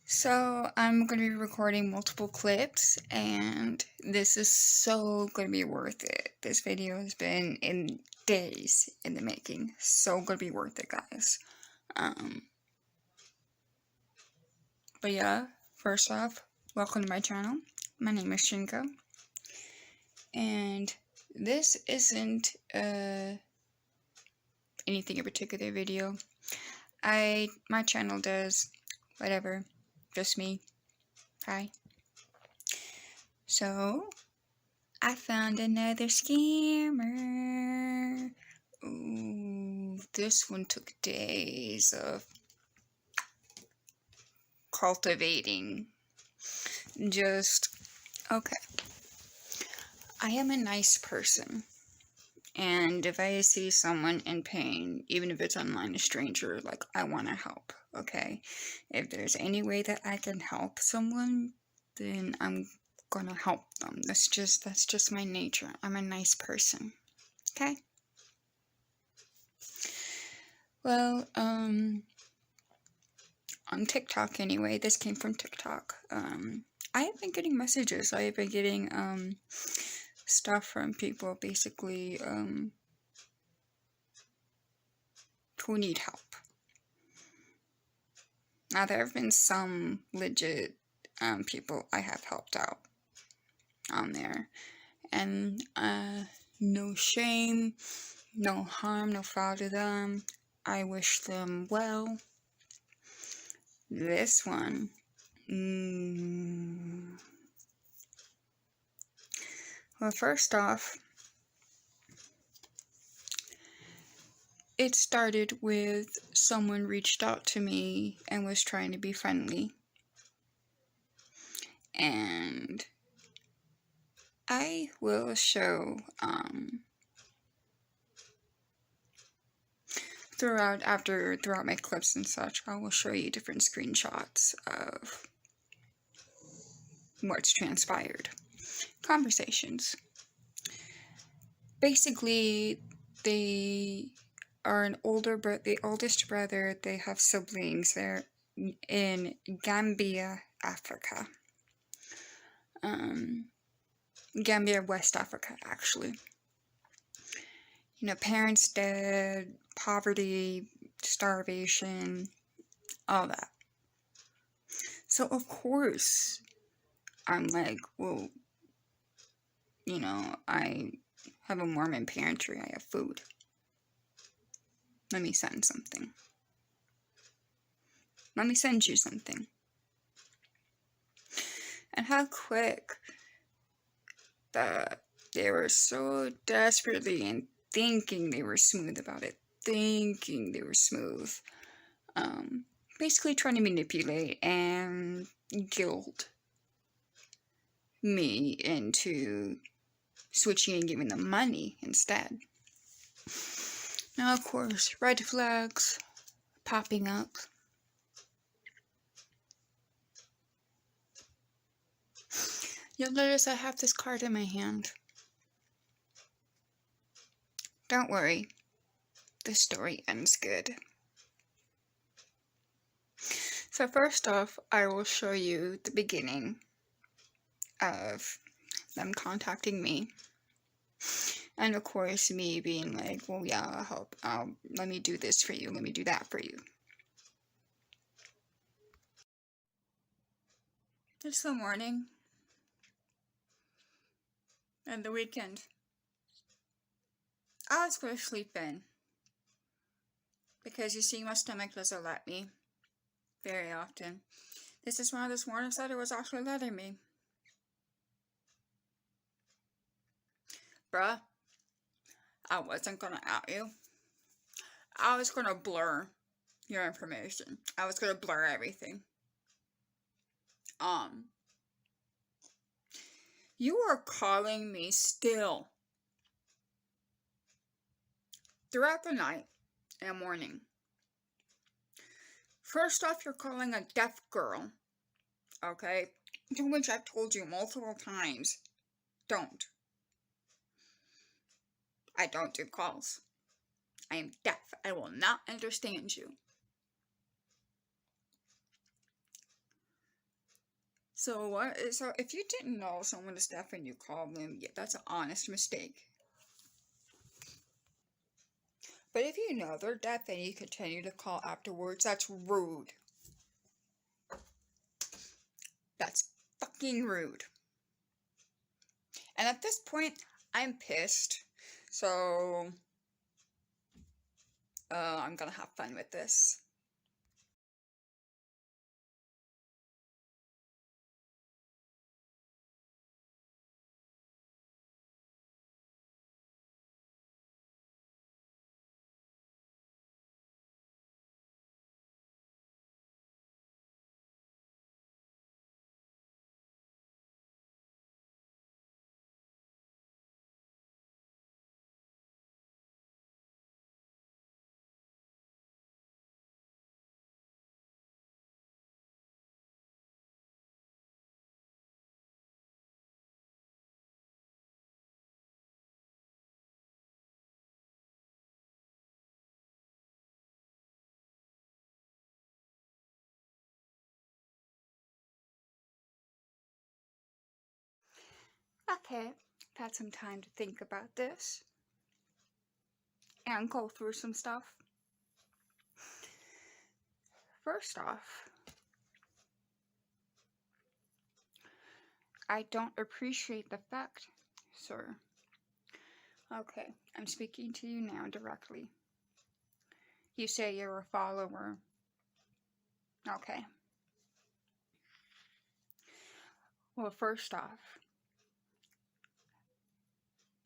So I'm going to be recording multiple clips, and this is so going to be worth it. This video has been in days in the making. So going to be worth it, guys. But yeah, first off, welcome to my channel. My name is Shinko, and this isn't anything in particular video. My channel does whatever, just me. Hi. So I found another scammer. Ooh, this one took days of cultivating. Okay. I am a nice person. And if I see someone in pain, even if it's online, a stranger, like, I want to help, okay? If there's any way that I can help someone, then I'm gonna help them. That's just my nature. I'm a nice person, okay? Well, on TikTok anyway, this came from TikTok. I have been getting messages. I have been getting, stuff from people basically, who need help. Now, there have been some legit, people I have helped out on there. And, no shame, no harm, no foul to them. I wish them well. This one, well, first off, it started with someone reached out to me and was trying to be friendly. And I will show, throughout my clips and such, I will show you different screenshots of what's transpired. Conversations. Basically, they are the oldest brother. They have siblings. They're in Gambia, Africa. Gambia, West Africa, actually. You know, parents dead, poverty, starvation, all that. So, of course, I'm like, well, you know, I have a Mormon pantry, I have food. Let me send something. Let me send you something. And how quick that they were so desperately and thinking they were smooth about it. Thinking they were smooth. Basically trying to manipulate and guilt me into switching and giving them money instead. Now, of course, red flags popping up. You'll notice I have this card in my hand. Don't worry, the story ends good. So first off, I will show you the beginning of them contacting me. And of course, me being like, well, yeah, I'll help. Let me do this for you. Let me do that for you. It's the morning. And the weekend. I was going to sleep in. Because you see, my stomach doesn't let me. Very often. This is one of those mornings that it was actually letting me. Bruh, I wasn't gonna out you. I was gonna blur your information. I was gonna blur everything. You are calling me still. Throughout the night and morning. First off, you're calling a deaf girl. Okay? Which I've told you multiple times. Don't. I don't do calls. I am deaf. I will not understand you. So if you didn't know someone is deaf and you call them, yeah, that's an honest mistake. But if you know they're deaf and you continue to call afterwards, that's rude. That's fucking rude. And at this point, I'm pissed. So, I'm gonna have fun with this. Okay, I've had some time to think about this and go through some stuff. First off, I don't appreciate the fact, sir. Okay, I'm speaking to you now directly. You say you're a follower. Okay. Well, first off,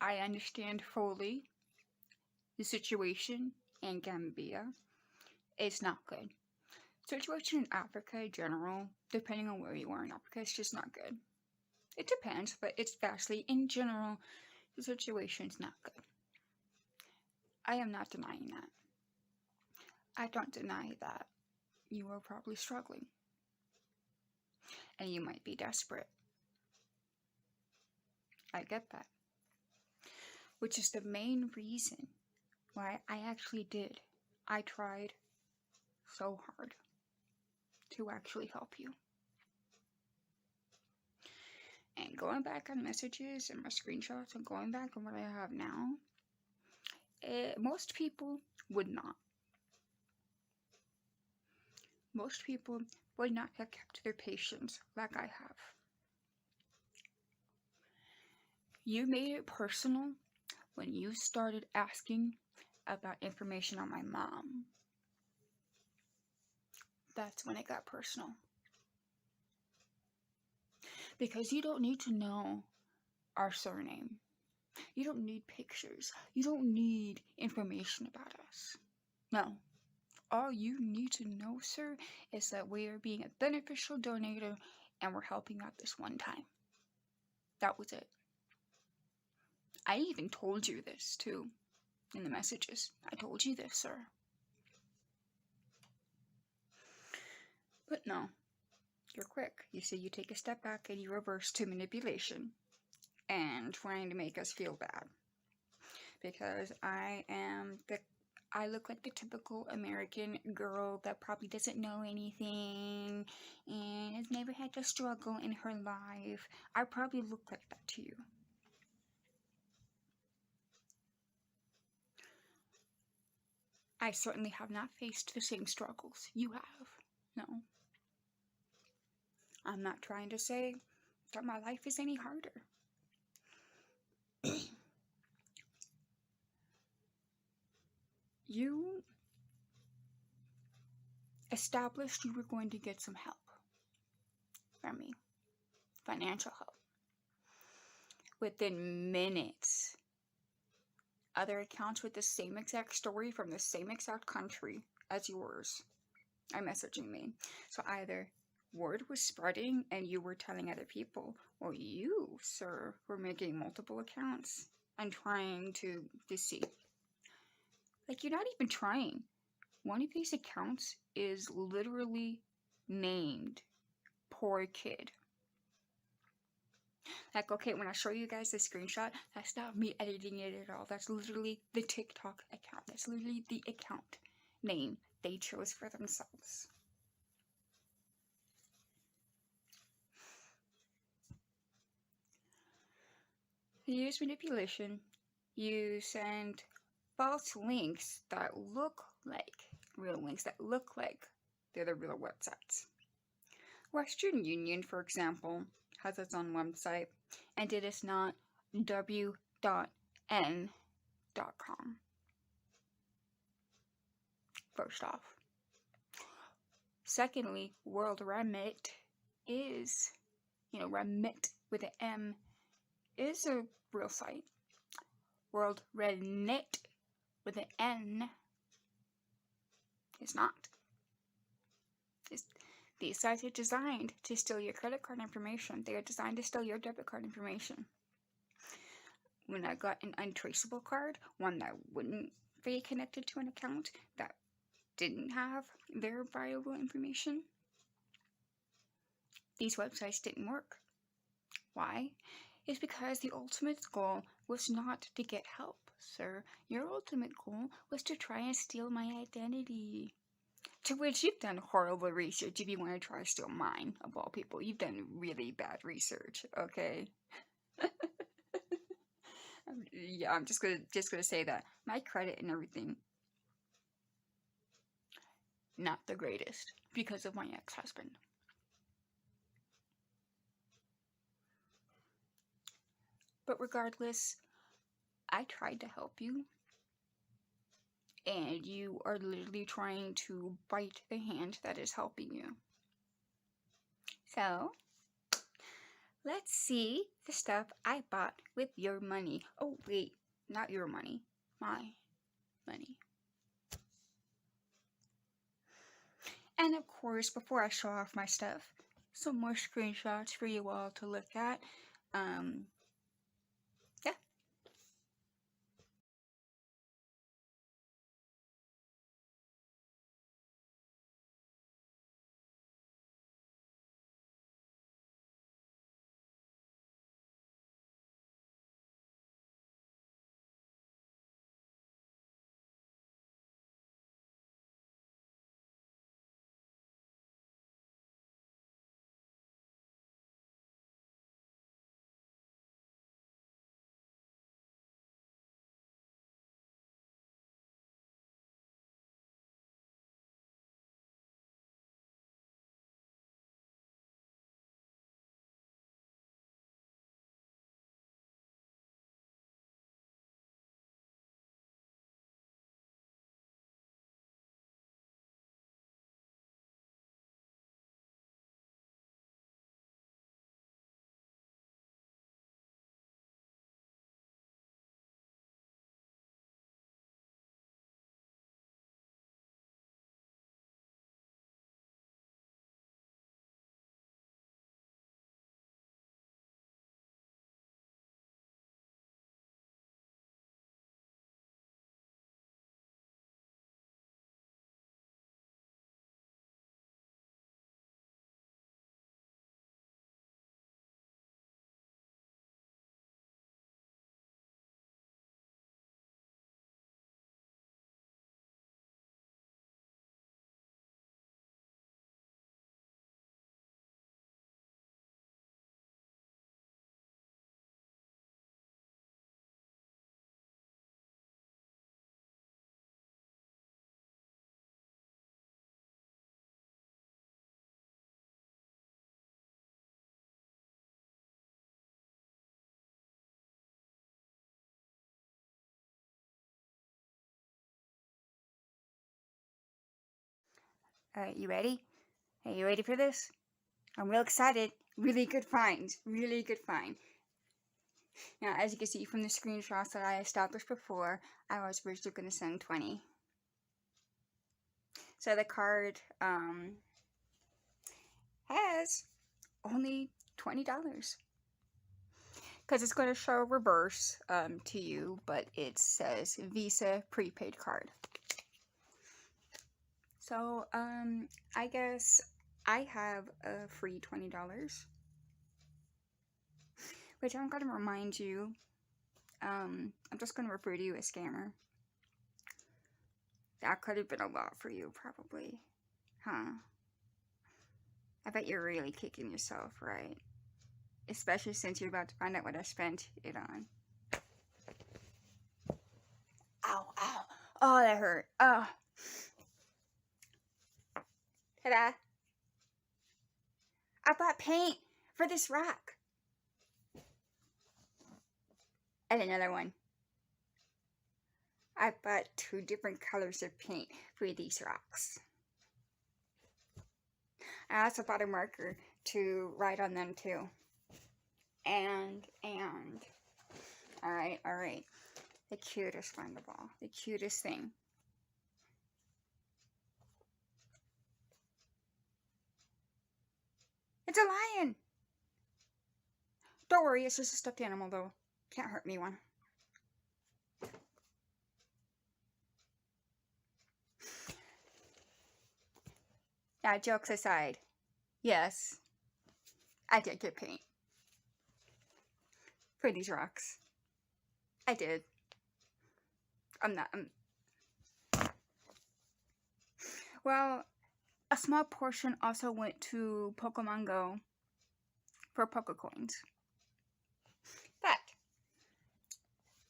I understand fully the situation in Gambia is not good. Situation in Africa in general, depending on where you are in Africa, is just not good. It depends, but it's vastly in general, the situation's not good. I am not denying that. I don't deny that you are probably struggling. And you might be desperate. I get that. Which is the main reason why I actually did. I tried so hard to actually help you. And going back on messages and my screenshots and going back on what I have now, most people would not. Most people would not have kept their patience like I have. You made it personal when you started asking about information on my mom. That's when it got personal. Because you don't need to know our surname. You don't need pictures. You don't need information about us. No. All you need to know, sir, is that we are being a beneficial donator and we're helping out this one time. That was it. I even told you this, too, in the messages. I told you this, sir. But no, you're quick. You see, you take a step back and you reverse to manipulation and trying to make us feel bad. Because I look like the typical American girl that probably doesn't know anything and has never had to struggle in her life. I probably look like that to you. I certainly have not faced the same struggles you have. No. I'm not trying to say that my life is any harder. You established you were going to get some help from me. Financial help. Within minutes, other accounts with the same exact story from the same exact country as yours are messaging me. So either word was spreading and you were telling other people, or you, sir, were making multiple accounts and trying to deceive. Like, you're not even trying. One of these accounts is literally named Poor Kid. Like, okay, when I show you guys the screenshot, that's not me editing it at all. That's literally the TikTok account. That's literally the account name they chose for themselves. You use manipulation. You send false links that look like real links, that look like they're the real websites. Western Union, for example, has its own website, and it is not w.n.com. First off. Secondly, World Remit is, Remit with an M is a real site. World Remit with an N is not. These sites are designed to steal your credit card information. They are designed to steal your debit card information. When I got an untraceable card, one that wouldn't be connected to an account, that didn't have verifiable information, these websites didn't work. Why? It's because the ultimate goal was not to get help, sir. Your ultimate goal was to try and steal my identity. To which you've done horrible research if you want to try to steal mine, of all people. You've done really bad research, okay? Yeah, I'm just gonna say that. My credit and everything, not the greatest, because of my ex-husband. But regardless, I tried to help you, and you are literally trying to bite the hand that is helping you. So, let's see the stuff I bought with your money. Oh, wait, not your money, my money. And of course, before I show off my stuff, some more screenshots for you all to look at. Yeah. Alright, you ready? Are you ready for this? I'm real excited. Really good find. Really good find. Now, as you can see from the screenshots that I established before, I was originally going to send 20. So the card has only $20. Because it's going to show reverse to you, but it says Visa prepaid card. So, I guess I have a free $20, which I'm going to remind you, I'm just going to refer to you as scammer. That could have been a lot for you, probably. Huh? I bet you're really kicking yourself, right? Especially since you're about to find out what I spent it on. Oh, that hurt. Oh. Ta-da. I bought paint for this rock. And another one. I bought 2 different colors of paint for these rocks. I also bought a marker to write on them too. And. Alright. The cutest one of all. The cutest thing. It's a lion! Don't worry, it's just a stuffed animal though. Can't hurt anyone. Now, jokes aside, yes, I did get paint for these rocks. I did. Well, a small portion also went to Pokemon Go for Pokecoins. But,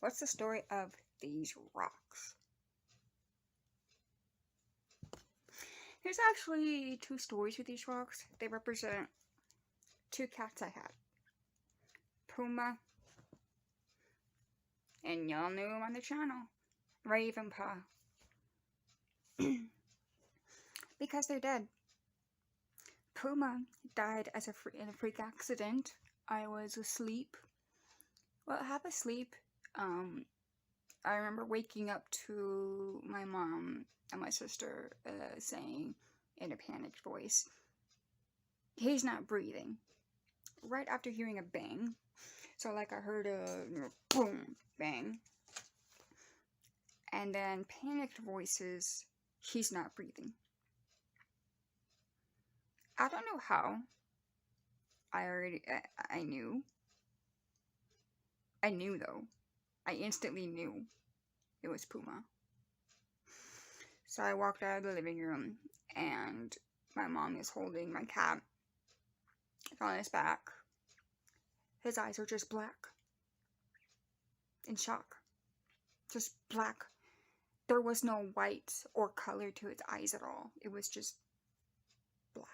what's the story of these rocks? There's actually 2 stories with these rocks. They represent 2 cats I had. Puma, and y'all knew him on the channel, Ravenpaw. Because they're dead. Puma died in a freak accident. I was asleep. Well, half asleep. I remember waking up to my mom and my sister saying in a panicked voice, "He's not breathing." Right after hearing a bang. So like I heard a boom, bang. And then panicked voices, "He's not breathing." I don't know how. I knew. I knew though. I instantly knew it was Puma. So I walked out of the living room and my mom is holding my cat on his back. His eyes are just black. In shock. Just black. There was no white or color to its eyes at all. It was just black.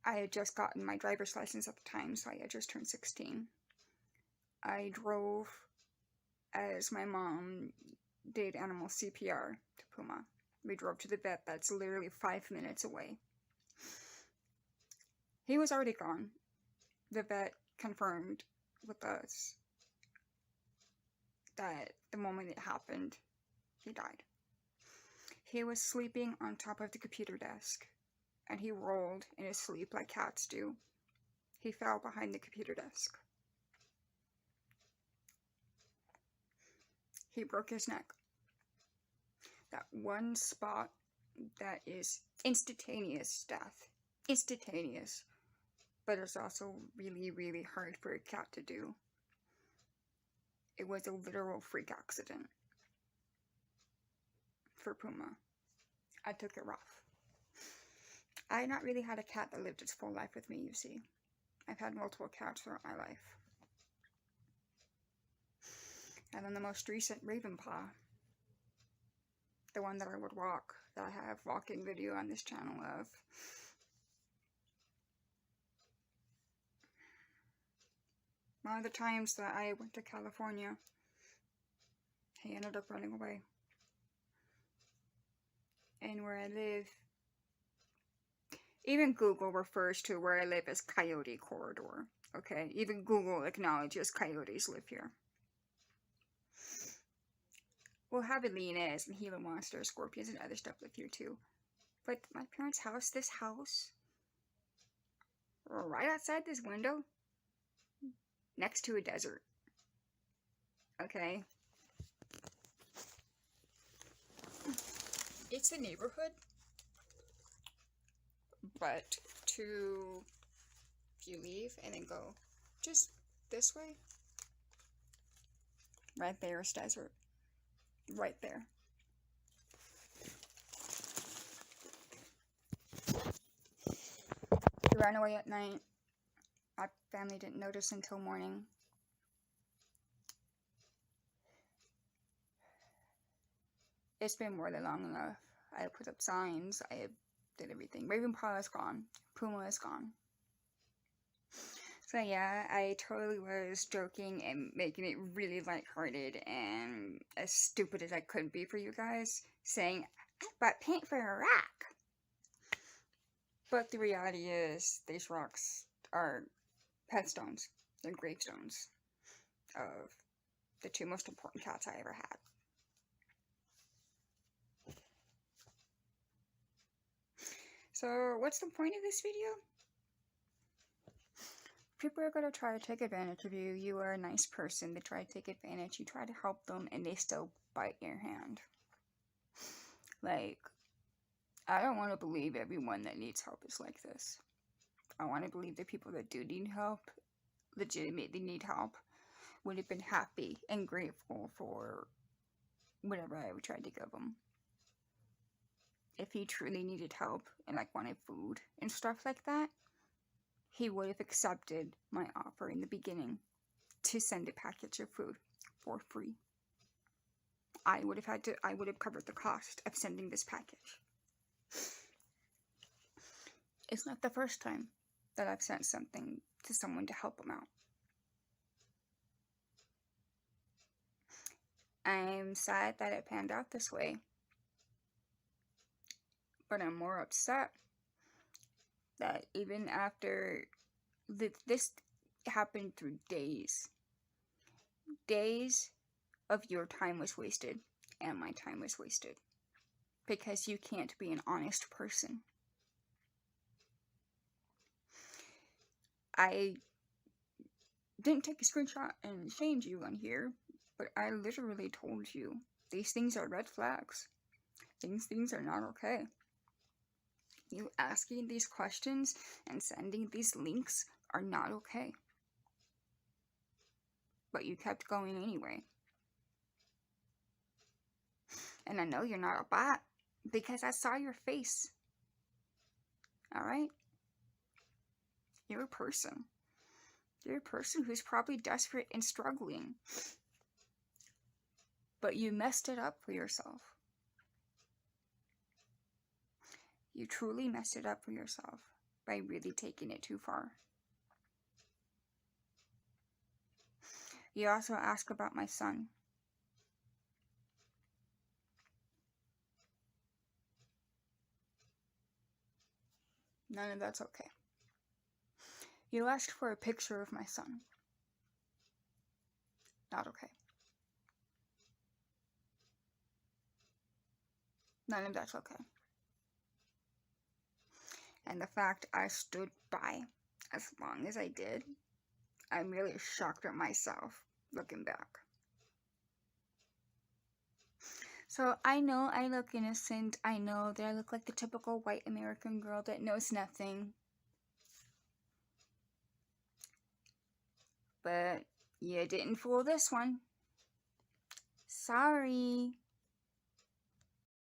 I had just gotten my driver's license at the time, so I had just turned 16. I drove as my mom did animal CPR to Puma. We drove to the vet that's literally 5 minutes away. He was already gone. The vet confirmed with us that the moment it happened, he died. He was sleeping on top of the computer desk, and he rolled in his sleep like cats do. He fell behind the computer desk. He broke his neck. That one spot that is instantaneous death. Instantaneous. But it's also really, really hard for a cat to do. It was a literal freak accident for Puma. I took it rough. I had not really had a cat that lived its full life with me, you see. I've had multiple cats throughout my life. And then the most recent Ravenpaw, the one that I would walk, that I have walking video on this channel of. One of the times that I went to California, he ended up running away. And where I live, even Google refers to where I live as Coyote Corridor. Okay, even Google acknowledges coyotes live here. We'll have hyenas and Gila monsters, scorpions, and other stuff live here too. But my parents' house, this house, right outside this window, next to a desert. Okay? It's a neighborhood, but if you leave and then go just this way, right there is desert. Right there. He ran away at night. My family didn't notice until morning. It's been more than long enough. I put up signs. I did everything. Ravenpaw is gone. Puma is gone. So yeah, I totally was joking and making it really lighthearted and as stupid as I could be for you guys, saying, I bought paint for a rock. But the reality is, these rocks are headstones. They're gravestones of the 2 most important cats I ever had. So, what's the point of this video? People are going to try to take advantage of you. You are a nice person. They try to take advantage. You try to help them, and they still bite your hand. Like, I don't want to believe everyone that needs help is like this. I want to believe the people that do need help, legitimately need help, would have been happy and grateful for whatever I tried to give them. If he truly needed help and like wanted food and stuff like that, he would have accepted my offer in the beginning to send a package of food for free. I would have covered the cost of sending this package. It's not the first time that I've sent something to someone to help them out. I'm sad that it panned out this way, but I'm more upset that even after this happened through days of your time was wasted and my time was wasted because you can't be an honest person. I didn't take a screenshot and shame you on here, but I literally told you these things are red flags. These things are not okay. You asking these questions and sending these links are not okay. But you kept going anyway. And I know you're not a bot because I saw your face. Alright? You're a person. You're a person who's probably desperate and struggling. But you messed it up for yourself. You truly messed it up for yourself by really taking it too far. You also ask about my son. None of that's okay. You asked for a picture of my son. Not okay. None of that's okay. And the fact I stood by as long as I did, I'm really shocked at myself looking back. So I know I look innocent. I know that I look like the typical white American girl that knows nothing. But you didn't fool this one. Sorry.